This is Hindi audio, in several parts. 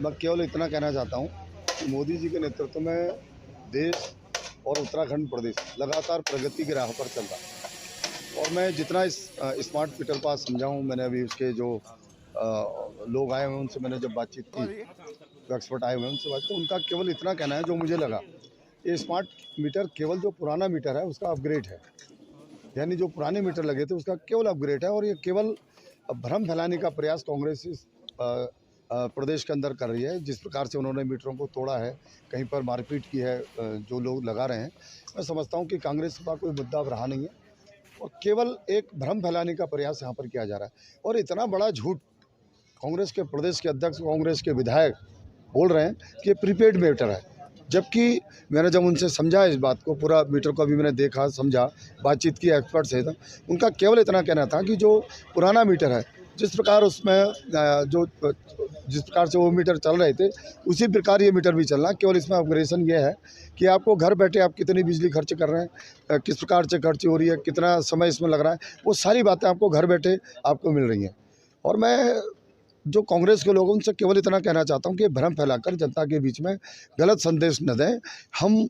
मैं केवल इतना कहना चाहता हूँ कि मोदी जी के नेतृत्व में देश और उत्तराखंड प्रदेश लगातार प्रगति की राह पर चल रहा है। और मैं जितना इस स्मार्ट मीटर को आज समझा हूँ, मैंने अभी उसके जो लोग आए हुए हैं उनसे मैंने जब बातचीत की, जो एक्सपर्ट आए हुए हैं उनसे बात की, उनका केवल इतना कहना है जो मुझे लगा, ये स्मार्ट मीटर केवल जो पुराना मीटर है उसका अपग्रेड है। यानी जो पुराने मीटर लगे थे उसका केवल अपग्रेड है। और ये केवल भ्रम फैलाने का प्रयास कांग्रेस इस प्रदेश के अंदर कर रही है। जिस प्रकार से उन्होंने मीटरों को तोड़ा है, कहीं पर मारपीट की है, जो लोग लगा रहे हैं, मैं समझता हूं कि कांग्रेस का कोई मुद्दा अब रहा नहीं है और केवल एक भ्रम फैलाने का प्रयास यहाँ पर किया जा रहा है। और इतना बड़ा झूठ कांग्रेस के प्रदेश के अध्यक्ष, कांग्रेस के विधायक बोल रहे हैं कि ये प्रीपेड मीटर है, जबकि मैंने जब उनसे समझा इस बात को, पूरा मीटर को अभी मैंने देखा, समझा, बातचीत की एक्सपर्ट से, तो उनका केवल इतना कहना था कि जो पुराना मीटर है, जिस प्रकार उसमें जिस प्रकार से वो मीटर चल रहे थे उसी प्रकार ये मीटर भी चलना। केवल इसमें अपग्रेडेशन ये है कि आपको घर बैठे आप कितनी बिजली खर्च कर रहे हैं, किस प्रकार से खर्च हो रही है, कितना समय इसमें लग रहा है, वो सारी बातें आपको घर बैठे आपको मिल रही हैं। और मैं जो कांग्रेस के लोग उनसे केवल इतना कहना चाहता हूं कि भ्रम फैलाकर जनता के बीच में गलत संदेश न दें। हम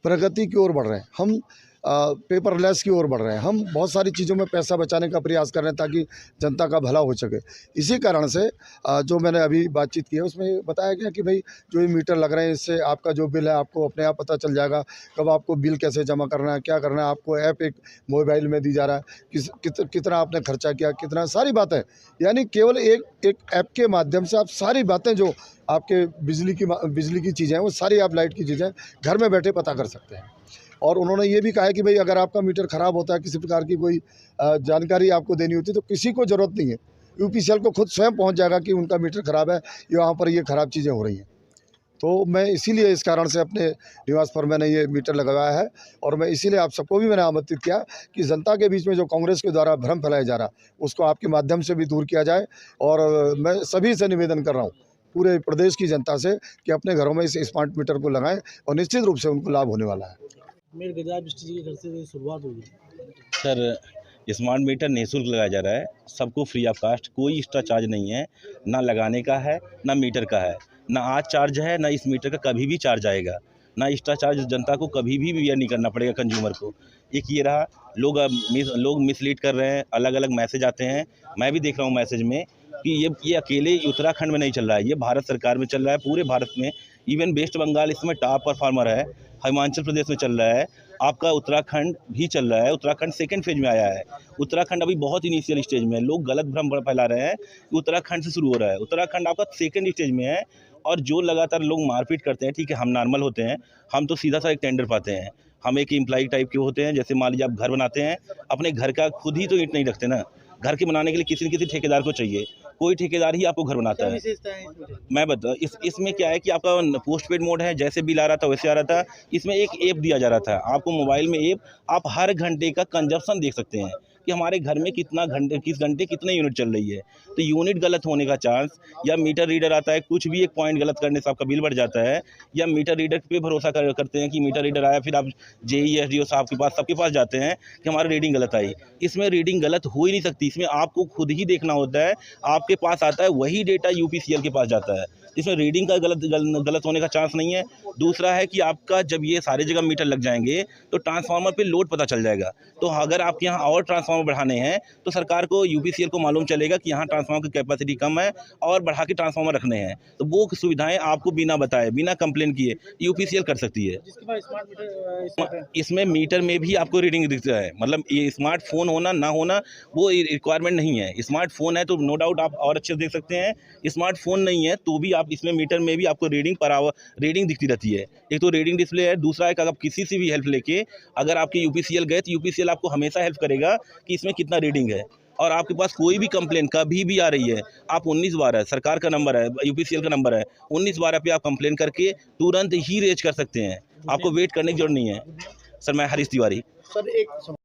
प्रगति की ओर बढ़ रहे हैं, हम पेपरलेस की ओर बढ़ रहे हैं, हम बहुत सारी चीज़ों में पैसा बचाने का प्रयास कर रहे हैं ताकि जनता का भला हो सके। इसी कारण से जो मैंने अभी बातचीत की है उसमें बताया गया कि भाई जो ये मीटर लग रहे हैं इससे आपका जो बिल है आपको अपने आप पता चल जाएगा, कब आपको बिल कैसे जमा करना है, क्या करना है। आपको ऐप एक मोबाइल में दी जा रहा है, कितना आपने खर्चा किया, कितना, सारी बातें। यानी केवल एक ऐप के माध्यम से आप सारी बातें जो आपके बिजली की चीज़ें हैं वो सारी, आप लाइट की चीज़ें घर में बैठे पता कर सकते हैं। और उन्होंने ये भी कहा है कि भाई अगर आपका मीटर ख़राब होता है, किसी प्रकार की कोई जानकारी आपको देनी होती है तो किसी को ज़रूरत नहीं है, यूपीसीएल को खुद स्वयं पहुंच जाएगा कि उनका मीटर ख़राब है, यहाँ पर ये ख़राब चीज़ें हो रही हैं। तो मैं इसीलिए इस कारण से अपने निवास पर मैंने ये मीटर लगवाया है। और मैं इसीलिए आप सबको भी मैंने आमंत्रित किया कि जनता के बीच में जो कांग्रेस के द्वारा भ्रम फैलाया जा रहा उसको आपके माध्यम से भी दूर किया जाए। और मैं सभी से निवेदन कर रहा हूँ, पूरे प्रदेश की जनता से, कि अपने घरों में इस स्मार्ट मीटर को लगाएं और निश्चित रूप से उनको लाभ होने वाला है। मेरे गजानन मिश्र जी के घर से शुरुआत हुई। सर, स्मार्ट मीटर निःशुल्क लगाया जा रहा है, सबको फ्री ऑफ कास्ट, कोई एक्स्ट्रा चार्ज नहीं है, ना लगाने का है ना मीटर का है, ना आज चार्ज है ना इस मीटर का कभी भी चार्ज आएगा, ना एक्स्ट्रा चार्ज जनता को कभी भी बियर नहीं करना पड़ेगा कंज्यूमर को। एक ये रहा, लोग मिसलीड कर रहे हैं, अलग अलग मैसेज आते हैं, मैं भी देख रहा हूँ मैसेज में कि ये अकेले उत्तराखंड में नहीं चल रहा है, ये भारत सरकार में चल रहा है, पूरे भारत में। इवन वेस्ट बंगाल इसमें टॉप परफॉर्मर है, हिमाचल प्रदेश में चल रहा है, आपका उत्तराखंड भी चल रहा है। उत्तराखंड सेकंड फेज में आया है, उत्तराखंड अभी बहुत इनिशियल स्टेज में है। लोग गलत भ्रम फैला रहे हैं कि उत्तराखंड से शुरू हो रहा है, उत्तराखंड आपका सेकंड स्टेज में है। और जो लगातार लोग मारपीट करते हैं, ठीक है, हम नॉर्मल होते हैं, हम तो सीधा सा एक टेंडर पाते हैं, हम एक एम्प्लॉय टाइप के होते हैं। जैसे मान लीजिए आप घर बनाते हैं, अपने घर का खुद ही तो ईंट नहीं रखते ना, घर के बनाने के लिए किसी न किसी ठेकेदार को चाहिए, कोई ठेकेदार ही आपको घर बनाता है। मैं बता इसमें क्या है कि आपका पोस्ट पेड मोड है, जैसे बिल आ रहा था वैसे आ रहा था। इसमें एक ऐप दिया जा रहा था आपको मोबाइल में, ऐप आप हर घंटे का कंजप्शन देख सकते हैं कि हमारे घर में किस घंटे कितने यूनिट चल रही है। तो यूनिट गलत होने का चांस, या मीटर रीडर आता है कुछ भी एक पॉइंट गलत करने से आपका बिल बढ़ जाता है, या मीटर रीडर पे भरोसा करते हैं कि मीटर रीडर आया, फिर आप जेईएसडीओ साहब के पास, सबके पास जाते हैं कि हमारी रीडिंग गलत आई। इसमें रीडिंग गलत हो ही नहीं सकती, इसमें आपको खुद ही देखना होता है, आपके पास आता है वही डेटा यूपीसीएल के पास जाता है। इसमें रीडिंग का गलत होने का चांस नहीं है। दूसरा है कि आपका जब ये सारे जगह मीटर लग जाएंगे तो ट्रांसफार्मर पे लोड पता चल जाएगा। तो अगर आपके यहाँ और ट्रांसफार्मर बढ़ाने हैं तो सरकार को, यूपीसीएल को मालूम चलेगा कि यहाँ ट्रांसफार्मर की कैपेसिटी कम है और बढ़ा के ट्रांसफार्मर रखने हैं, तो वो सुविधाएं आपको बिना बताए, बिना कंप्लेन किए यूपीसीएल कर सकती है। इसमें मीटर में भी आपको रीडिंग दिखता है, मतलब ये स्मार्टफोन होना ना होना वो रिक्वायरमेंट नहीं है। स्मार्टफोन है तो नो डाउट आप और अच्छे से देख सकते हैं, स्मार्टफोन नहीं है तो भी आप इसमें मीटर में भी आपको रीडिंग पर आवर रीडिंग दिखती रहती है। एक तो रीडिंग डिस्प्ले है, दूसरा है कि अगर आप किसी से भी हेल्प लेके अगर आपके यूपीसीएल गए तो यूपीसीएल आपको हमेशा हेल्प करेगा कि इसमें कितना रीडिंग है। और आपके पास कोई भी कंप्लेन कभी भी आ रही है, आप 1912 सरकार का नंबर है, यूपीसीएल का नंबर है, 1912 पे आप कंप्लेन करके तुरंत ही रेज कर सकते हैं, आपको वेट करने की जरूरत नहीं है। सर, मैं हरीश तिवारी। सर, एक